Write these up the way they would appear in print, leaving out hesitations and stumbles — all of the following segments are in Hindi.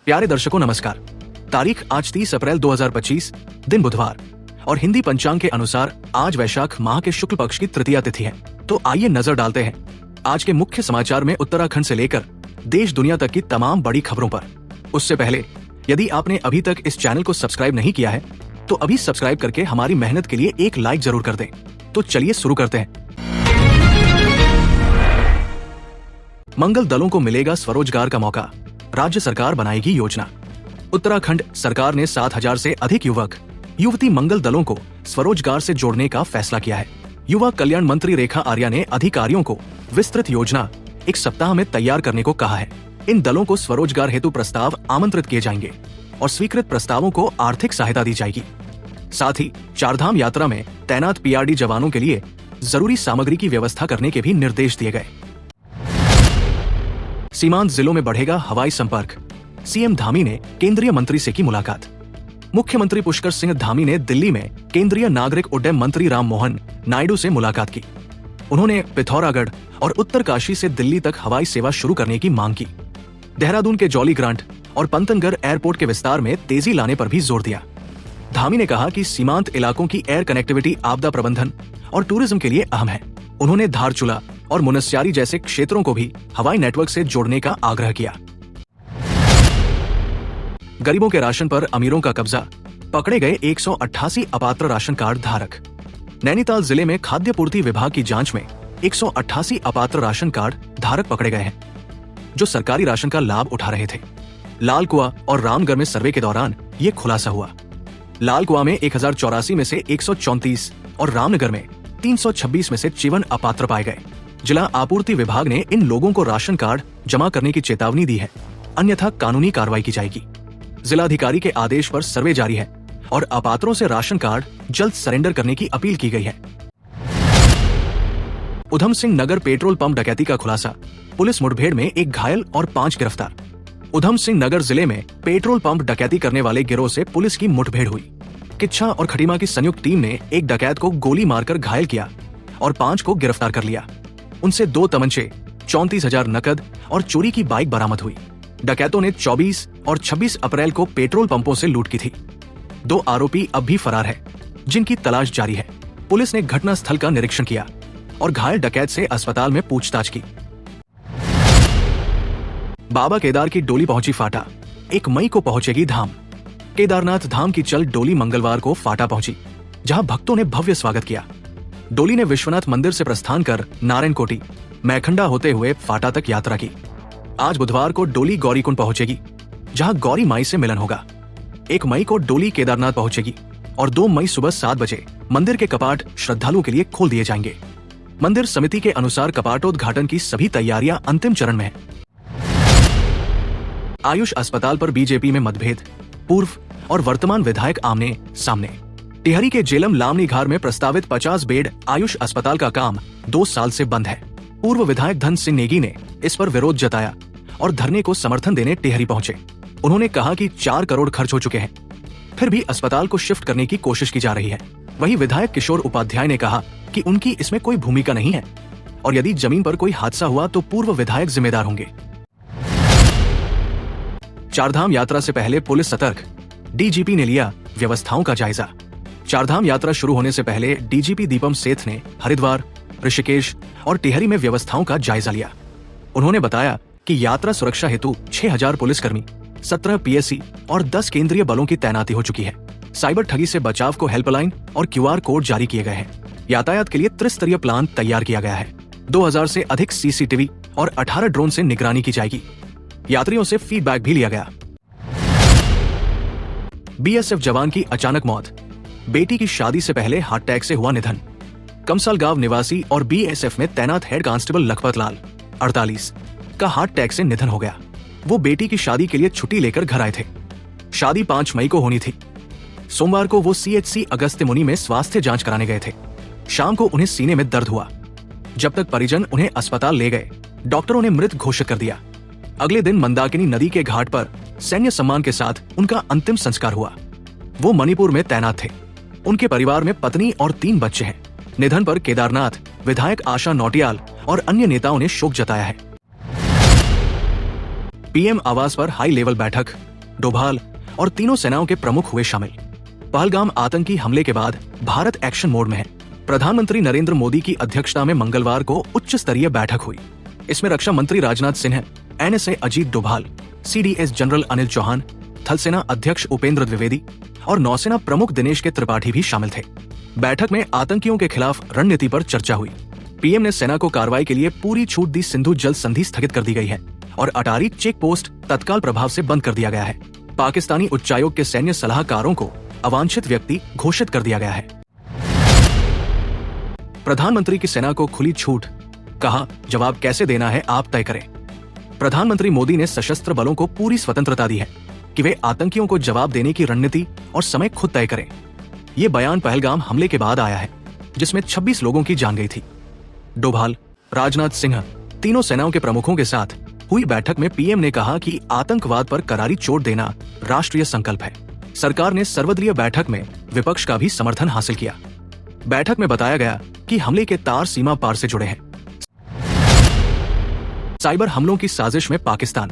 प्यारे दर्शकों नमस्कार। तारीख आज 30 अप्रैल 2025, दिन बुधवार और हिंदी पंचांग के अनुसार आज वैशाख माह के शुक्ल पक्ष की तृतीया तिथि है। तो आइए नजर डालते हैं आज के मुख्य समाचार में उत्तराखंड से लेकर देश दुनिया तक की तमाम बड़ी खबरों पर। उससे पहले यदि आपने अभी तक इस चैनल को सब्सक्राइब नहीं किया है तो अभी सब्सक्राइब करके हमारी मेहनत के लिए एक लाइक जरूर कर दें। तो चलिए शुरू करते हैं। मंगल दलों को मिलेगा स्वरोजगार का मौका, राज्य सरकार बनाएगी योजना। उत्तराखंड सरकार ने 7,000 से अधिक युवक युवती मंगल दलों को स्वरोजगार से जोड़ने का फैसला किया है। युवा कल्याण मंत्री रेखा आर्या ने अधिकारियों को विस्तृत योजना एक सप्ताह में तैयार करने को कहा है। इन दलों को स्वरोजगार हेतु प्रस्ताव आमंत्रित किए जाएंगे और स्वीकृत प्रस्तावों को आर्थिक सहायता दी जाएगी। साथ ही चारधाम यात्रा में तैनात पीआरडी जवानों के लिए जरूरी सामग्री की व्यवस्था करने के भी निर्देश दिए गए। सीमांत जिलों में बढ़ेगा हवाई संपर्क, सीएम धामी ने केंद्रीय मंत्री से की मुलाकात। मुख्यमंत्री पुष्कर सिंह धामी ने दिल्ली में केंद्रीय नागरिक उड्डयन मंत्री राम मोहन नायडू से मुलाकात की। उन्होंने पिथौरागढ़ और उत्तरकाशी से दिल्ली तक हवाई सेवा शुरू करने की मांग की। देहरादून के जौली ग्रांट और पंतनगर एयरपोर्ट के विस्तार में तेजी लाने पर भी जोर दिया। धामी ने कहा कि सीमांत इलाकों की एयर कनेक्टिविटी आपदा प्रबंधन और टूरिज्म के लिए अहम है। उन्होंने धारचूला और मुनस्यारी जैसे क्षेत्रों को भी हवाई नेटवर्क से जोड़ने का आग्रह किया। गरीबों के राशन पर अमीरों का कब्जा, पकड़े गए 188 अपात्र राशन कार्ड धारक। नैनीताल जिले में खाद्य पूर्ति विभाग की जांच में 188 अपात्र राशन कार्ड धारक पकड़े गए हैं, जो सरकारी राशन का लाभ उठा रहे थे। लालकुआ और रामगढ़ में सर्वे के दौरान ये खुलासा हुआ। लालकुआ में 1084 में से 134 और रामनगर में 326 में से 54 अपात्र पाए गए। जिला आपूर्ति विभाग ने इन लोगों को राशन कार्ड जमा करने की चेतावनी दी है, अन्यथा कानूनी कार्रवाई की जाएगी। जिलाधिकारी के आदेश पर सर्वे जारी है और अपात्रों से राशन कार्ड जल्द सरेंडर करने की अपील की गई है। उधम सिंह नगर पेट्रोल पंप डकैती का खुलासा, पुलिस मुठभेड़ में एक घायल और 5 गिरफ्तार। उधम सिंह नगर जिले में पेट्रोल पंप डकैती करने वाले गिरोह से पुलिस की मुठभेड़ हुई। किच्छा और खटीमा की संयुक्त टीम ने एक डकैत को गोली मारकर घायल किया और 5 को गिरफ्तार कर लिया। उनसे 2 तमंचे, 34,000 नकद और चोरी की बाइक बरामद हुई। डकैतों ने 24 और 26 अप्रैल को पेट्रोल पंपों से लूट की थी। 2 आरोपी अब भी फरार है, जिनकी तलाश जारी है। पुलिस ने घटना स्थल का निरीक्षण किया और घायल डकैत से अस्पताल में पूछताछ की। बाबा केदार की डोली पहुंची फाटा, 1 मई को पहुंचेगी धाम। केदारनाथ धाम की चल डोली मंगलवार को फाटा पहुंची, जहां भक्तों ने भव्य स्वागत किया। डोली ने विश्वनाथ मंदिर से प्रस्थान कर नारायणकोटी, मैखंडा होते हुए फाटा तक यात्रा की। आज बुधवार को डोली गौरीकुंड पहुंचेगी, जहां गौरी माई से मिलन होगा। 1 मई को डोली केदारनाथ पहुंचेगी और 2 मई सुबह 7 बजे मंदिर के कपाट श्रद्धालुओं के लिए खोल दिए जाएंगे। मंदिर समिति के अनुसार कपाटोद्घाटन की सभी तैयारियां अंतिम चरण में है। आयुष अस्पताल पर बीजेपी में मतभेद, पूर्व और वर्तमान विधायक आमने सामने। टिहरी के जेलम लामनी घार में प्रस्तावित 50 बेड आयुष अस्पताल का काम 2 साल से बंद है। पूर्व विधायक धन सिंह नेगी ने इस पर विरोध जताया और धरने को समर्थन देने टिहरी पहुंचे। उन्होंने कहा कि 4 करोड़ खर्च हो चुके हैं, फिर भी अस्पताल को शिफ्ट करने की कोशिश की जा रही है। वहीं विधायक किशोर उपाध्याय ने कहा कि उनकी इसमें कोई भूमिका नहीं है और यदि जमीन पर कोई हादसा हुआ तो पूर्व विधायक जिम्मेदार होंगे। चारधाम यात्रा से पहले पुलिस सतर्क, डीजीपी ने लिया व्यवस्थाओं का जायजा। चारधाम यात्रा शुरू होने से पहले डीजीपी दीपम सेठ ने हरिद्वार, ऋषिकेश और टिहरी में व्यवस्थाओं का जायजा लिया। उन्होंने बताया कि यात्रा सुरक्षा हेतु 6,000 पुलिसकर्मी, 17 पीएससी और 10 केंद्रीय बलों की तैनाती हो चुकी है। साइबर ठगी से बचाव को हेल्पलाइन और QR कोड जारी किए गए हैं। यातायात के लिए त्रिस्तरीय प्लान तैयार किया गया है। 2000 से अधिक CCTV और 18 ड्रोन से निगरानी की जाएगी। यात्रियों से फीडबैक भी लिया गया। BSF जवान की अचानक मौत, बेटी की शादी से पहले हार्ट अटैक से हुआ निधन। कमसाल गांव निवासी और BSF में तैनात हेड कांस्टेबल लखपत लाल 48 का हार्ट अटैक से निधन हो गया। वो बेटी की शादी के लिए छुट्टी लेकर घर आए थे। शादी 5 मई को होनी थी। सोमवार को वो CHC अगस्त्य मुनि में स्वास्थ्य जांच कराने गए थे। शाम को उन्हें सीने में दर्द हुआ। जब तक परिजन उन्हें अस्पताल ले गए, डॉक्टरों ने मृत घोषित कर दिया। अगले दिन मंदाकिनी नदी के घाट पर सैन्य सम्मान के साथ उनका अंतिम संस्कार हुआ। वो मणिपुर में तैनात थे। उनके परिवार में पत्नी और 3 बच्चे हैं। निधन पर केदारनाथ विधायक आशा नौटियाल और अन्य नेताओं ने शोक जताया है। पीएम आवास पर हाई लेवल बैठक, डोभाल और तीनों सेनाओं के प्रमुख हुए शामिल। पहलगाम आतंकी हमले के बाद भारत एक्शन मोड में है। प्रधानमंत्री नरेंद्र मोदी की अध्यक्षता में मंगलवार को उच्च स्तरीय बैठक हुई। इसमें रक्षा मंत्री Rajnath Singh, NSA Ajit Doval, CDS general Anil Chauhan, थल सेना अध्यक्ष उपेंद्र द्विवेदी और नौसेना प्रमुख दिनेश के त्रिपाठी भी शामिल थे। बैठक में आतंकियों के खिलाफ रणनीति पर चर्चा हुई। पीएम ने सेना को कार्रवाई के लिए पूरी छूट दी। सिंधु जल संधि स्थगित कर दी गई है और अटारी चेक पोस्ट तत्काल प्रभाव से बंद कर दिया गया है। पाकिस्तानी उच्चायोग के सैन्य सलाहकारों को अवांछित व्यक्ति घोषित कर दिया गया है। प्रधानमंत्री की सेना को खुली छूट, कहा जवाब कैसे देना है आप तय करें। प्रधानमंत्री मोदी ने सशस्त्र बलों को पूरी स्वतंत्रता दी है कि वे आतंकियों को जवाब देने की रणनीति और समय खुद तय करें। ये बयान पहलगाम हमले के बाद आया है, जिसमें 26 लोगों की जान गई थी। डोभाल, राजनाथ सिंह, तीनों सेनाओं के प्रमुखों के साथ हुई बैठक में पीएम ने कहा कि आतंकवाद पर करारी चोट देना राष्ट्रीय संकल्प है। सरकार ने सर्वदलीय बैठक में विपक्ष का भी समर्थन हासिल किया। बैठक में बताया गया कि हमले के तार सीमा पार से जुड़े हैं। साइबर हमलों की साजिश में पाकिस्तान,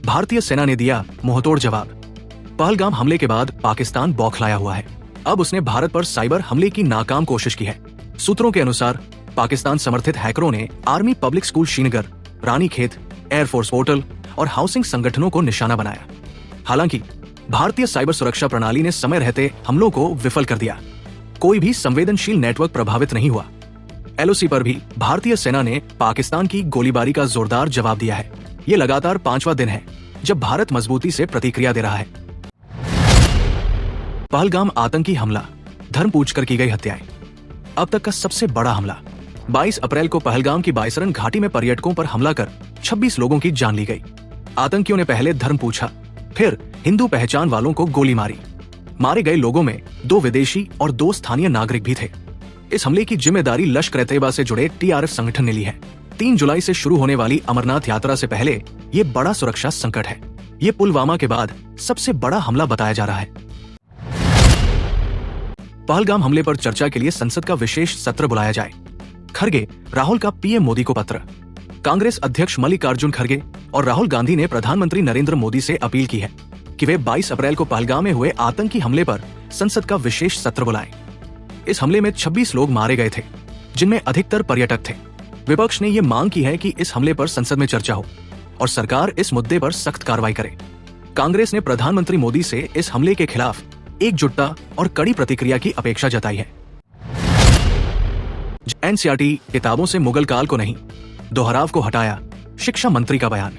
भारतीय सेना ने दिया मुंहतोड़ जवाब। पहलगाम हमले के बाद पाकिस्तान बौखलाया हुआ है। अब उसने भारत पर साइबर हमले की नाकाम कोशिश की है। सूत्रों के अनुसार पाकिस्तान समर्थित हैकरों ने army public school Srinagar, Ranikhet, air force portal और हाउसिंग संगठनों को निशाना बनाया। हालांकि भारतीय साइबर सुरक्षा प्रणाली ने समय रहते हमलों को विफल कर दिया। कोई भी संवेदनशील नेटवर्क प्रभावित नहीं हुआ। LOC पर भी भारतीय सेना ने पाकिस्तान की गोलीबारी का जोरदार जवाब दिया है। ये लगातार 5वां दिन है जब भारत मजबूती से प्रतिक्रिया दे रहा है। पहलगाम आतंकी हमला, धर्म पूछकर की गई हत्याएं। अब तक का सबसे बड़ा हमला। 22 अप्रैल को पहलगाम की बाईसरन घाटी में पर्यटकों पर हमला कर 26 लोगों की जान ली गई। आतंकियों ने पहले धर्म पूछा, फिर हिंदू पहचान वालों को गोली मारी। मारे गए लोगों में 2 विदेशी और 2 स्थानीय नागरिक भी थे। इस हमले की जिम्मेदारी लश्कर-ए-तैयबा से जुड़े TRF संगठन ने ली है। 3 जुलाई से शुरू होने वाली अमरनाथ यात्रा से पहले ये बड़ा सुरक्षा संकट है। ये पुलवामा के बाद सबसे बड़ा हमला बताया जा रहा है। पहलगाम हमले पर चर्चा के लिए संसद का विशेष सत्र बुलाया जाए। खरगे, राहुल का पीएम मोदी को पत्र। कांग्रेस अध्यक्ष मल्लिकार्जुन खरगे और राहुल गांधी ने प्रधानमंत्री नरेंद्र मोदी से अपील की है कि वे 22 अप्रैल को पहलगाम में हुए आतंकी हमले पर संसद का विशेष सत्र बुलाएं। इस हमले में 26 लोग मारे गए थे, जिनमें अधिकतर पर्यटक थे। विपक्ष ने ये मांग की है कि इस हमले पर संसद में चर्चा हो और सरकार इस मुद्दे पर सख्त कार्रवाई करे। कांग्रेस ने प्रधानमंत्री मोदी से इस हमले के खिलाफ एकजुटता और कड़ी प्रतिक्रिया की अपेक्षा जताई है। NCERT किताबों से मुगल काल को नहीं, दोहराव को हटाया, शिक्षा मंत्री का बयान।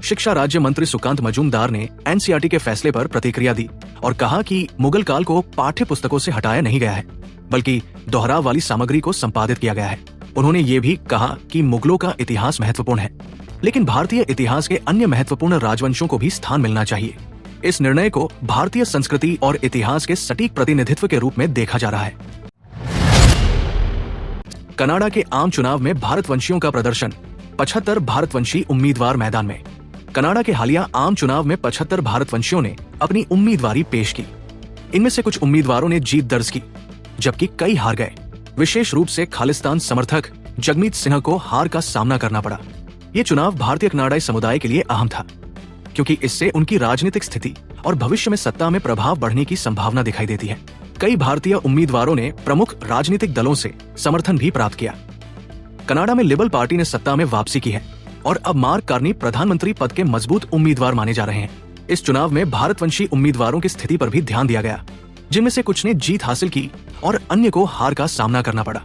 शिक्षा राज्य मंत्री सुकांत मजूमदार ने NCERT के फैसले पर प्रतिक्रिया दी और कहा कि मुगल काल को पाठ्य पुस्तकों से हटाया नहीं गया है, बल्कि दोहराव वाली सामग्री को संपादित किया गया है। उन्होंने ये भी कहा कि मुगलों का इतिहास महत्वपूर्ण है, लेकिन भारतीय इतिहास के अन्य महत्वपूर्ण राजवंशों को भी स्थान मिलना चाहिए। इस निर्णय को भारतीय संस्कृति और इतिहास के सटीक प्रतिनिधित्व के रूप में देखा जा रहा है। कनाडा के आम चुनाव में भारतवंशियों का प्रदर्शन, 75 भारतवंशी उम्मीदवार मैदान में। कनाडा के हालिया आम चुनाव में 75 भारतवंशियों ने अपनी उम्मीदवारी पेश की। इनमें से कुछ उम्मीदवारों ने जीत दर्ज की, जबकि कई हार गए। विशेष रूप से खालिस्तान समर्थक जगमीत सिन्हा को हार का सामना करना पड़ा। ये चुनाव भारतीय कनाडाई समुदाय के लिए अहम था, क्योंकि इससे उनकी राजनीतिक स्थिति और भविष्य में सत्ता में प्रभाव बढ़ने की संभावना दिखाई देती है। कई भारतीय उम्मीदवारों ने प्रमुख राजनीतिक दलों से समर्थन भी प्राप्त किया। कनाडा में लिबरल पार्टी ने सत्ता में वापसी की है और अब मार्क कार्नी प्रधानमंत्री पद के मजबूत उम्मीदवार माने जा रहे हैं। इस चुनाव में भारतवंशी उम्मीदवारों की स्थिति पर भी ध्यान दिया गया, जिनमें से कुछ ने जीत हासिल की और अन्य को हार का सामना करना पड़ा।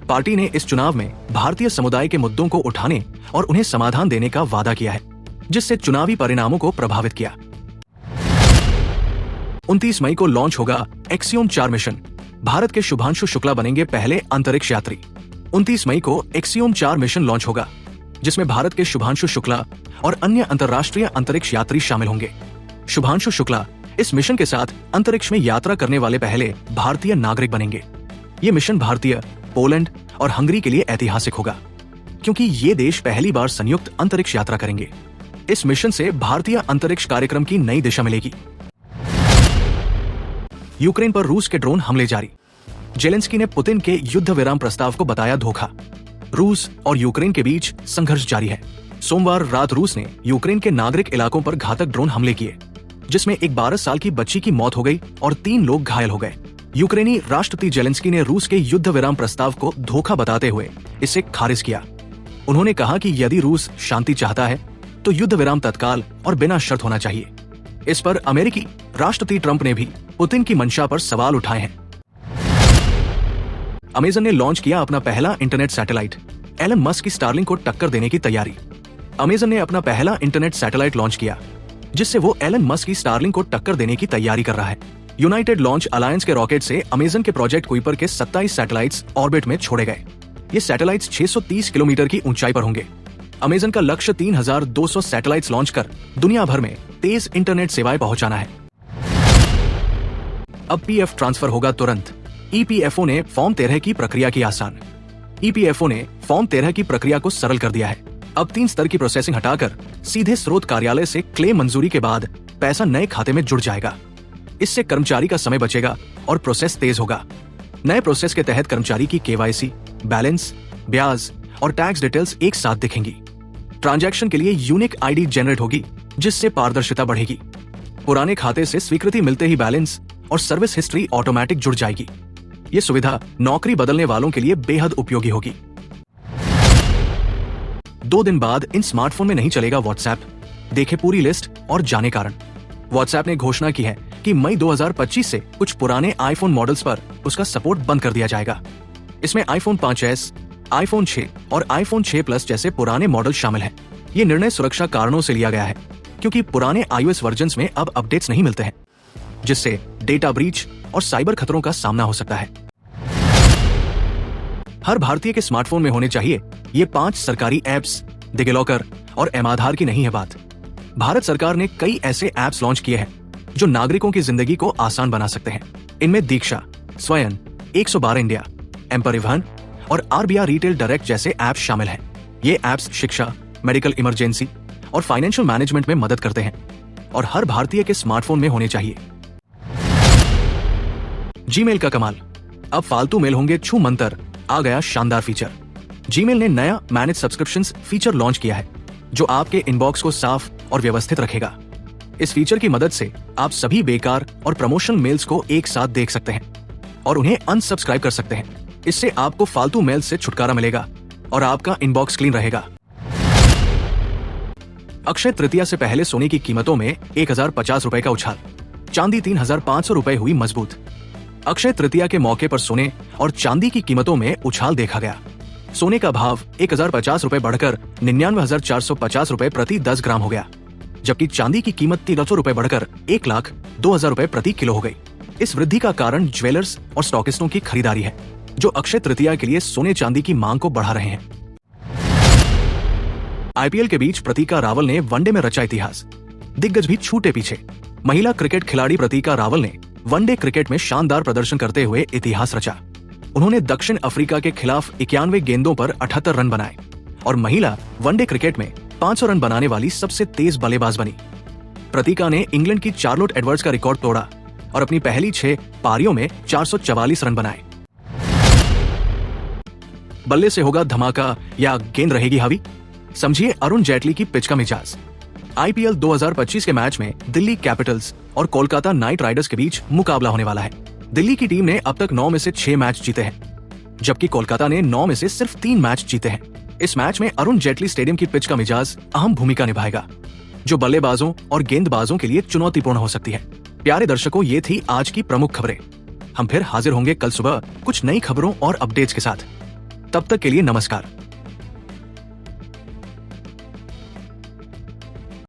पार्टी ने इस चुनाव में भारतीय समुदाय के मुद्दों को उठाने और उन्हें समाधान देने का वादा किया है, जिससे चुनावी परिणामों को प्रभावित किया। 29 मई को लॉन्च होगा एक्सियोम 4 मिशन। भारत के शुभांशु शुक्ला बनेंगे पहले अंतरिक्ष यात्री। 29 मई को एक्सियोम 4 मिशन लॉन्च होगा, जिसमें भारत के शुभांशु शुक्ला और अन्य अंतर्राष्ट्रीय अंतरिक्ष यात्री शामिल होंगे। शुभांशु शुक्ला इस मिशन के साथ अंतरिक्ष में यात्रा करने वाले पहले भारतीय नागरिक बनेंगे। ये मिशन भारतीय, पोलैंड और हंगरी के लिए ऐतिहासिक होगा, क्योंकि ये देश पहली बार संयुक्त अंतरिक्ष यात्रा करेंगे। इस मिशन से भारतीय अंतरिक्ष कार्यक्रम की नई दिशा मिलेगी। यूक्रेन पर रूस के ड्रोन हमले जारी। जेलेंस्की ने पुतिन के युद्ध विराम प्रस्ताव को बताया धोखा। रूस और यूक्रेन के बीच संघर्ष जारी है। सोमवार रात रूस ने यूक्रेन के नागरिक इलाकों पर घातक ड्रोन हमले किए। जिसमें एक 12 साल की बच्ची की मौत हो गई और 3 लोग घायल हो गए। यूक्रेनी राष्ट्रपति जेलेंस्की ने रूस के युद्ध विराम प्रस्ताव को धोखा बताते हुए इसे खारिज किया। उन्होंने कहा कि यदि रूस शांति चाहता है तो युद्ध विराम तत्काल और बिना शर्त होना चाहिए। इस पर अमेरिकी राष्ट्रपति ट्रंप ने भी पुतिन की मंशा पर सवाल उठाए हैं। अमेजन ने लॉन्च किया अपना पहला इंटरनेट सैटेलाइट, एलन मस्क की स्टारलिंक को टक्कर देने की तैयारी। अमेजन ने अपना पहला इंटरनेट सैटेलाइट लॉन्च किया, जिससे वो एलन मस्क की स्टारलिंक को टक्कर देने की तैयारी कर रहा है। यूनाइटेड लॉन्च अलायंस के रॉकेट से अमेजन के प्रोजेक्ट कुइपर के 27 सैटेलाइट्स ऑर्बिट में छोड़े गए। ये सैटेलाइट्स 630 किलोमीटर की ऊंचाई पर होंगे। अमेजन का लक्ष्य 3200 सैटेलाइट्स लॉन्च कर दुनिया भर में तेज इंटरनेट सेवाएं पहुंचाना है। अब पीएफ ट्रांसफर होगा तुरंत। ईपीएफओ ने फॉर्म 13 की प्रक्रिया की आसान। ईपीएफओ ने फॉर्म 13 की प्रक्रिया को सरल कर दिया है। अब 3 स्तर की प्रोसेसिंग हटाकर सीधे स्रोत कार्यालय से क्लेम मंजूरी के बाद पैसा नए खाते में जुड़ जाएगा। इससे कर्मचारी का समय बचेगा और प्रोसेस तेज होगा। नए प्रोसेस के तहत कर्मचारी की केवाईसी, बैलेंस, ब्याज और टैक्स डिटेल्स एक साथ दिखेंगी। ट्रांजैक्शन के लिए यूनिक आईडी जनरेट होगी, जिससे पारदर्शिता बढ़ेगी। पुराने खाते से स्वीकृति मिलते ही बैलेंस और सर्विस हिस्ट्री ऑटोमेटिक जुड़ जाएगी। ये सुविधा नौकरी बदलने वालों के लिए बेहद उपयोगी होगी। 2 दिन बाद इन स्मार्टफोन में नहीं चलेगा व्हाट्सएप। देखे पूरी लिस्ट और जाने कारण। व्हाट्सएप ने घोषणा की है कि मई 2025 से कुछ पुराने आईफोन मॉडल्स पर उसका सपोर्ट बंद कर दिया जाएगा। इसमें आईफोन 5s, आईफोन 6 और आईफोन 6 प्लस जैसे पुराने मॉडल शामिल हैं। ये निर्णय सुरक्षा कारणों से लिया गया है, क्योंकि पुराने iOS वर्जन्स में अब अपडेट्स नहीं मिलते हैं, जिससे डेटा ब्रीच और साइबर खतरों का सामना हो सकता है। हर भारतीय के स्मार्टफोन में होने चाहिए ये 5 सरकारी ऐप्स। डिजिलॉकर और एम-आधार की नहीं है बात। भारत सरकार ने कई ऐसे ऐप्स लॉन्च किए हैं जो नागरिकों की जिंदगी को आसान बना सकते हैं। इनमें दीक्षा, स्वयं, 112 इंडिया, एम परिवहन और आरबीआई रिटेल डायरेक्ट जैसे ऐप्स शामिल हैं। ये ऐप्स शिक्षा, मेडिकल इमरजेंसी और फाइनेंशियल मैनेजमेंट में मदद करते हैं और हर भारतीय के स्मार्टफोन में होने चाहिए। जीमेल का कमाल। अब फालतू मेल होंगे छू मंतर। आ गया शानदार फीचर। जीमेल ने नया मैनेज सब्सक्रिप्शंस फीचर लॉन्च किया है, जो आपके इनबॉक्स को साफ और व्यवस्थित रखेगा। इस फीचर की मदद से आप सभी बेकार और प्रमोशनल मेल्स को एक साथ देख सकते हैं और उन्हें अनसब्सक्राइब कर सकते हैं। इससे आपको फालतू मेल से छुटकारा मिलेगा और आपका इनबॉक्स क्लीन रहेगा। अक्षय तृतीया से पहले सोने की कीमतों में 1050 रुपए का उछाल। चांदी 3500 रुपए हुई मजबूत। अक्षय तृतीया के मौके पर सोने और चांदी की कीमतों में उछाल देखा गया। सोने का भाव 1050 रुपए बढ़कर 99,450 रुपए प्रति 10 ग्राम हो गया, जबकि चांदी की कीमत 1300 रुपए बढ़कर 1,02,000 रुपए प्रति किलो हो गई। इस वृद्धि का कारण ज्वेलर्स और स्टॉकिस्टों की खरीदारी है, जो अक्षय तृतीया के लिए सोने चांदी की मांग को बढ़ा रहे हैं। आईपीएल के बीच प्रतीका रावल ने वनडे में रचा इतिहास। दिग्गज भी छूटे पीछे। महिला क्रिकेट खिलाड़ी प्रतीका रावल ने वनडे क्रिकेट में शानदार प्रदर्शन करते हुए इतिहास रचा। उन्होंने दक्षिण अफ्रीका के खिलाफ 91 गेंदों पर 78 रन बनाए और महिला वनडे क्रिकेट में 500 रन बनाने वाली सबसे तेज बल्लेबाज बनी। प्रतीका ने इंग्लैंड की चार्लोट एडवर्ड्स का रिकॉर्ड तोड़ा और अपनी पहली 6 पारियों में 444 रन बनाए। बल्ले से होगा धमाका या गेंद रहेगी हावी? समझिए अरुण जेटली की पिच का मिजाज। आईपीएल 2025 के मैच में दिल्ली कैपिटल्स और कोलकाता नाइट राइडर्स के बीच मुकाबला होने वाला है। दिल्ली की टीम ने अब तक 9 में से 6 मैच जीते हैं, जबकि कोलकाता ने 9 में से सिर्फ 3 मैच जीते हैं। इस मैच में अरुण जेटली स्टेडियम की पिच का मिजाज अहम भूमिका निभाएगा, जो बल्लेबाजों और गेंदबाजों के लिए चुनौतीपूर्ण हो सकती है। प्यारे दर्शकों, ये थी आज की प्रमुख खबरें। हम फिर हाजिर होंगे कल सुबह कुछ नई खबरों और अपडेट्स के साथ। तब तक के लिए नमस्कार।